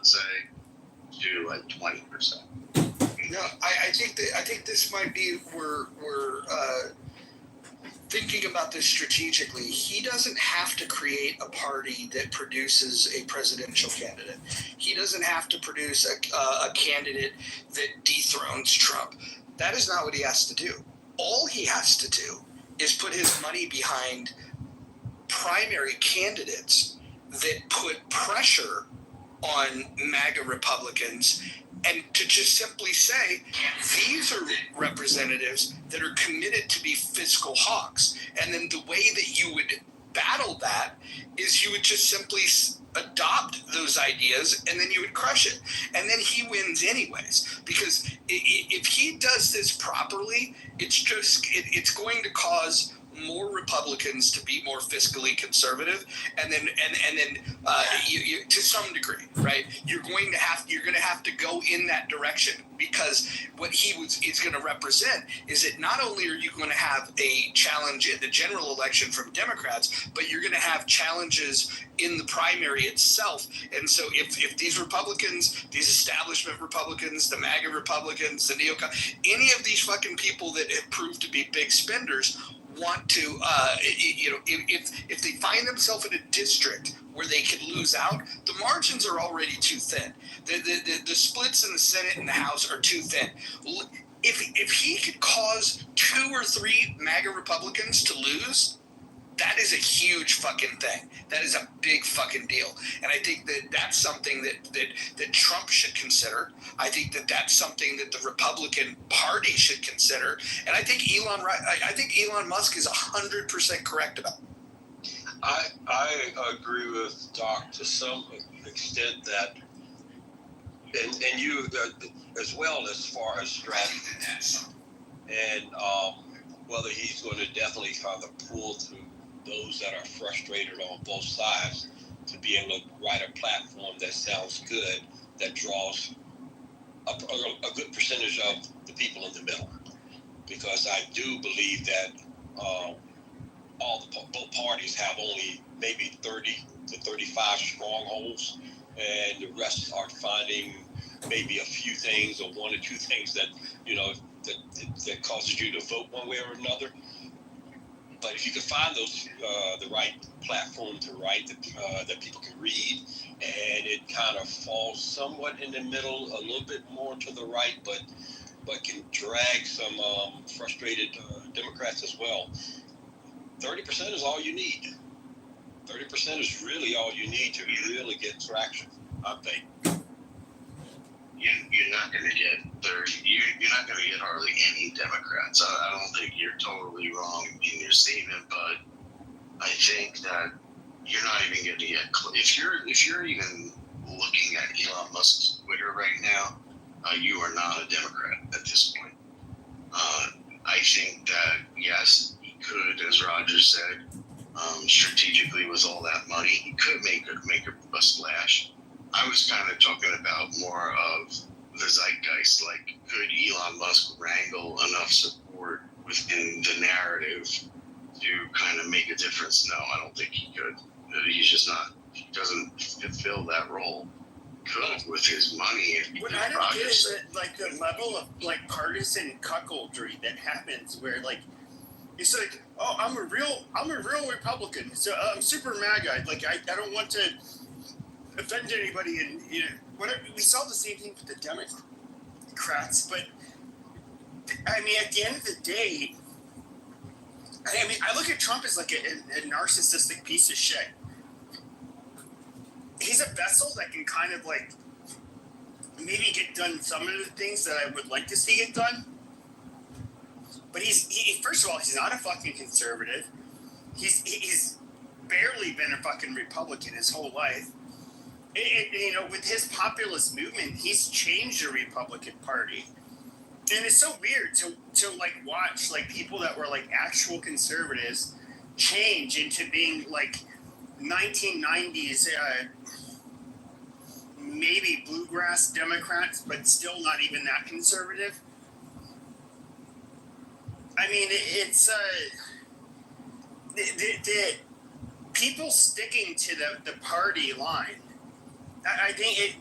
say, to like 20%. No, I think this might be we're thinking about this strategically. He doesn't have to create a party that produces a presidential candidate. He doesn't have to produce a candidate that dethrones Trump. That is not what he has to do. All he has to do is put his money behind primary candidates that put pressure on MAGA Republicans, and to just simply say, these are representatives that are committed to be fiscal hawks. And then the way that you would battle that is you would just simply adopt those ideas and then you would crush it. And then he wins anyways. Because if he does this properly, it's going to cause more Republicans to be more fiscally conservative, and then you to some degree, right? You're going to have to go in that direction, because what is going to represent is that not only are you going to have a challenge in the general election from Democrats, but you're going to have challenges in the primary itself. And so if these Republicans, these establishment Republicans, the MAGA Republicans, the neocon, any of these fucking people that have proved to be big spenders want to, if they find themselves in a district where they could lose out, the margins are already too thin. The splits in the Senate and the House are too thin. If he could cause 2 or 3 MAGA Republicans to lose, that is a huge fucking thing. That is a big fucking deal. And I think that that's something that Trump should consider. I think that that's something that the Republican Party should consider. And I think Elon Musk is 100% correct about it. I agree with Doc to some extent that, and you as well, as far as strategy. And whether he's going to definitely kind of pull through those that are frustrated on both sides to be able to write a platform that sounds good, that draws a good percentage of the people in the middle. Because I do believe that both parties have only maybe 30 to 35 strongholds, and the rest are finding maybe a few things or 1 or 2 things that that causes you to vote one way or another. But if you can find those, the right platform to write that people can read, and it kind of falls somewhat in the middle, a little bit more to the right, but can drag some frustrated Democrats as well. 30% is all you need. 30% is really all you need to really get traction, I think. You're not going to get 30. You're not going to get hardly any Democrats. I don't think you're totally wrong in your statement, but I think that you're not even going to get. If you're even looking at Elon Musk's Twitter right now, you are not a Democrat at this point. I think that yes, he could, as Roger said, strategically with all that money, he could make a splash. I was kind of talking about more of the zeitgeist, like could Elon Musk wrangle enough support within the narrative to kind of make a difference? No, I don't think he could. He's just not, he doesn't fulfill that role. Could with his money. What I don't get is that, like, the level of like partisan cuckoldry that happens where like it's like, oh, I'm a real Republican, so I'm super MAGA. Like I don't want to offend anybody, and whatever. We saw the same thing with the Democrats, but I mean, at the end of the day, I mean, I look at Trump as like a narcissistic piece of shit. He's a vessel that can kind of like maybe get done some of the things that I would like to see get done. But he first of all, he's not a fucking conservative. He's barely been a fucking Republican his whole life. With his populist movement, he's changed the Republican Party. And it's so weird to like watch like people that were like actual conservatives change into being like 1990s maybe bluegrass Democrats, but still not even that conservative. I mean, it's the people sticking to the party line. I think